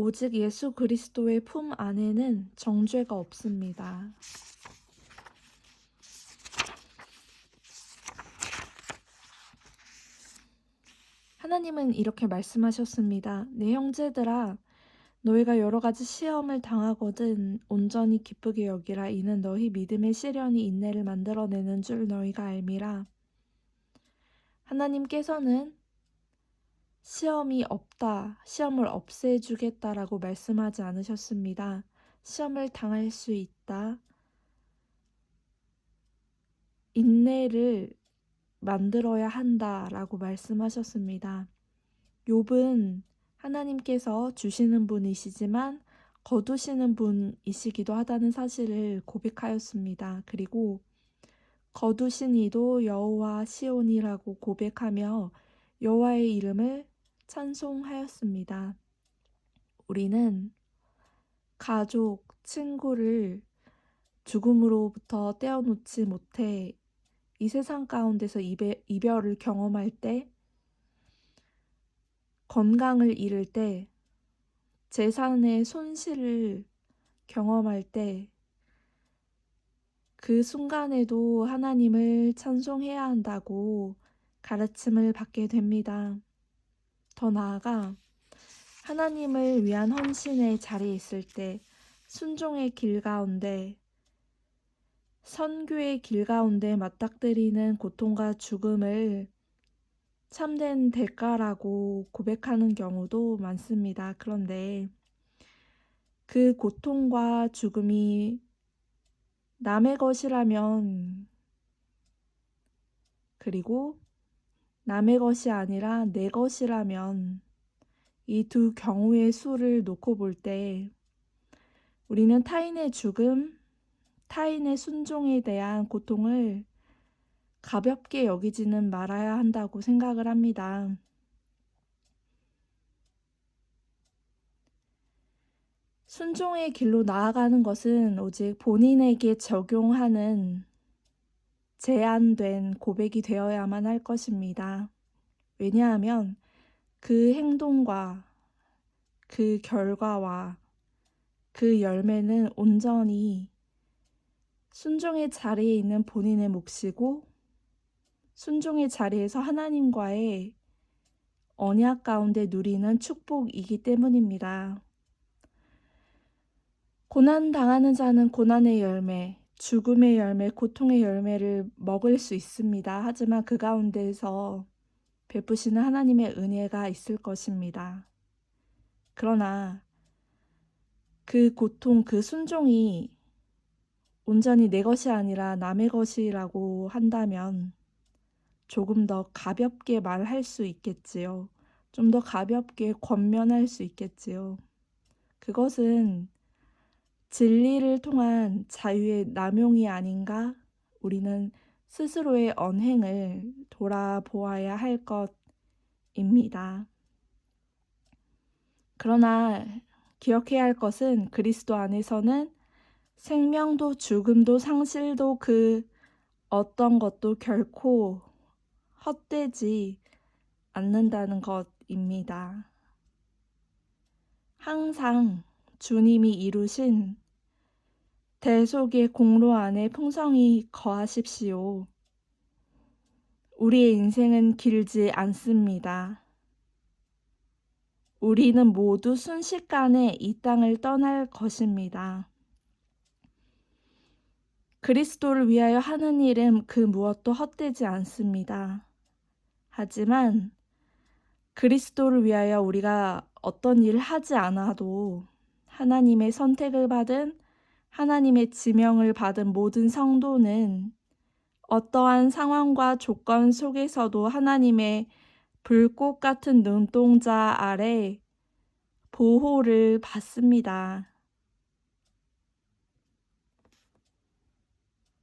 오직 예수 그리스도의 품 안에는 정죄가 없습니다. 하나님은 이렇게 말씀하셨습니다. 내 형제들아, 너희가 여러 가지 시험을 당하거든 온전히 기쁘게 여기라. 이는 너희 믿음의 시련이 인내를 만들어내는 줄 너희가 알미라. 하나님께서는 시험이 없다, 시험을 없애주겠다라고 말씀하지 않으셨습니다. 시험을 당할 수 있다, 인내를 만들어야 한다라고 말씀하셨습니다. 욥은 하나님께서 주시는 분이시지만 거두시는 분이시기도 하다는 사실을 고백하였습니다. 그리고 거두신 이도 여호와 시온이라고 고백하며 여호와의 이름을 찬송하였습니다. 우리는 가족, 친구를 죽음으로부터 떼어놓지 못해 이 세상 가운데서 이별을 경험할 때, 건강을 잃을 때, 재산의 손실을 경험할 때, 그 순간에도 하나님을 찬송해야 한다고 가르침을 받게 됩니다. 더 나아가 하나님을 위한 헌신의 자리에 있을 때, 순종의 길 가운데, 선교의 길 가운데 맞닥뜨리는 고통과 죽음을 참된 대가라고 고백하는 경우도 많습니다. 그런데 그 고통과 죽음이 남의 것이라면, 그리고 남의 것이 아니라 내 것이라면, 이 두 경우의 수를 놓고 볼 때 우리는 타인의 죽음, 타인의 순종에 대한 고통을 가볍게 여기지는 말아야 한다고 생각을 합니다. 순종의 길로 나아가는 것은 오직 본인에게 적용하는 제한된 고백이 되어야만 할 것입니다. 왜냐하면 그 행동과 그 결과와 그 열매는 온전히 순종의 자리에 있는 본인의 몫이고, 순종의 자리에서 하나님과의 언약 가운데 누리는 축복이기 때문입니다. 고난 당하는 자는 고난의 열매, 죽음의 열매, 고통의 열매를 먹을 수 있습니다. 하지만 그 가운데서 베푸시는 하나님의 은혜가 있을 것입니다. 그러나 그 고통, 그 순종이 온전히 내 것이 아니라 남의 것이라고 한다면 조금 더 가볍게 말할 수 있겠지요. 좀 더 가볍게 권면할 수 있겠지요. 그것은 진리를 통한 자유의 남용이 아닌가? 우리는 스스로의 언행을 돌아보아야 할 것입니다. 그러나 기억해야 할 것은 그리스도 안에서는 생명도 죽음도 상실도 그 어떤 것도 결코 헛되지 않는다는 것입니다. 항상 주님이 이루신 대속의 공로 안에 풍성히 거하십시오. 우리의 인생은 길지 않습니다. 우리는 모두 순식간에 이 땅을 떠날 것입니다. 그리스도를 위하여 하는 일은 그 무엇도 헛되지 않습니다. 하지만 그리스도를 위하여 우리가 어떤 일을 하지 않아도 하나님의 선택을 받은, 하나님의 지명을 받은 모든 성도는 어떠한 상황과 조건 속에서도 하나님의 불꽃 같은 눈동자 아래 보호를 받습니다.